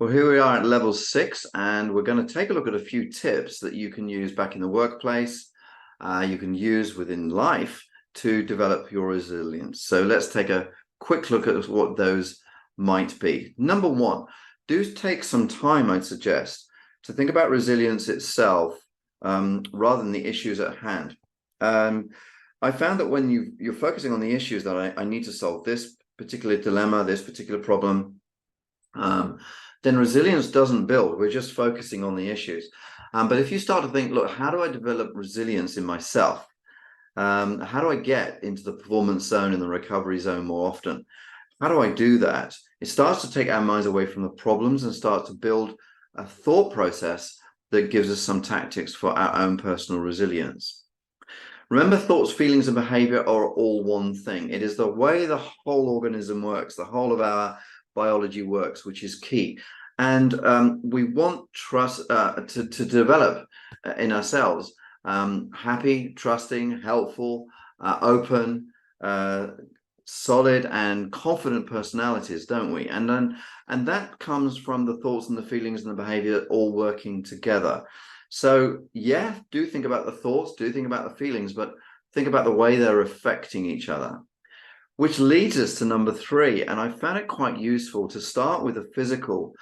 Well, here we are at level 6, and we're going to take a look at a few tips that you can use back in the workplace, you can use within life to develop your resilience. So let's take a quick look at what those might be. Number one, do take some time, I'd suggest, to think about resilience itself rather than the issues at hand. I found that when you're focusing on the issues that I need to solve this particular dilemma, this particular problem, then resilience doesn't build. We're just focusing on the issues. But if you start to think, look, how do I develop resilience in myself? How do I get into the performance zone and the recovery zone more often? How do I do that? It starts to take our minds away from the problems and start to build a thought process that gives us some tactics for our own personal resilience. Remember, thoughts, feelings, and behavior are all one thing. It is the way the whole organism works, the whole of our biology works, which is key. And we want trust to develop in ourselves happy, trusting, helpful, open, solid, and confident personalities, don't we? And that comes from the thoughts and the feelings and the behavior all working together. So yeah, do think about the thoughts, do think about the feelings, but think about the way they're affecting each other. Which leads us to number 3, and I found it quite useful to start with the physical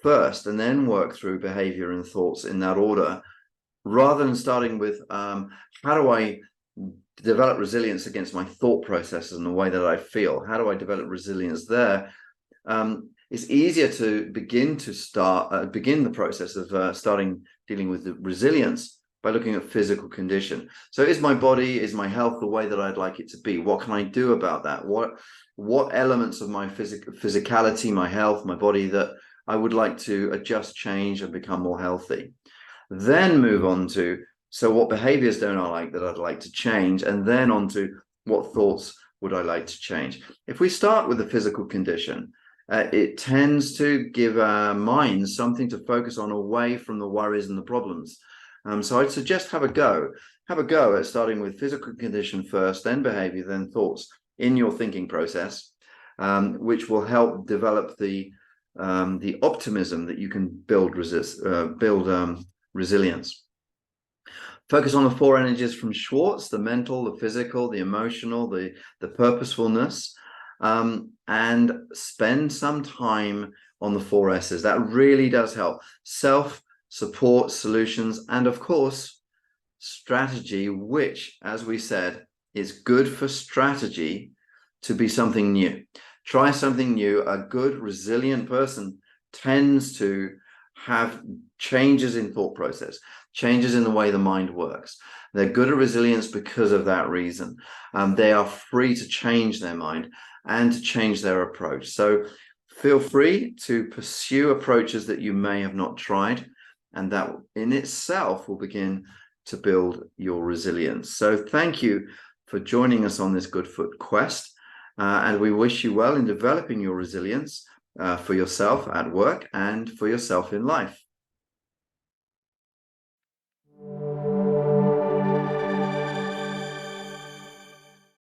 first and then work through behavior and thoughts in that order, rather than starting with how do I develop resilience against my thought processes and the way that I feel? How do I develop resilience there? It's easier to begin the process of dealing with the resilience by looking at physical condition. So is my body, is my health the way that I'd like it to be? What can I do about that? What elements of my physicality, my health, my body that I would like to adjust, change, and become more healthy? Then move on to, so what behaviors don't I like that I'd like to change? And then on to what thoughts would I like to change? If we start with the physical condition, it tends to give our minds something to focus on away from the worries and the problems. So I'd suggest have a go at starting with physical condition first, then behavior, then thoughts in your thinking process, which will help develop the optimism that you can build resilience. Focus on the 4 energies from Schwartz: the mental, the physical, the emotional, the purposefulness, and spend some time on the 4 S's. That really does help. Self, support, solutions, and of course, strategy, which, as we said, is good for strategy to be something new. Try something new. A good, resilient person tends to have changes in thought process, changes in the way the mind works. They're good at resilience because of that reason. They are free to change their mind and to change their approach. So feel free to pursue approaches that you may have not tried, and that in itself will begin to build your resilience. So thank you for joining us on this Good Foot quest. And we wish you well in developing your resilience for yourself at work and for yourself in life.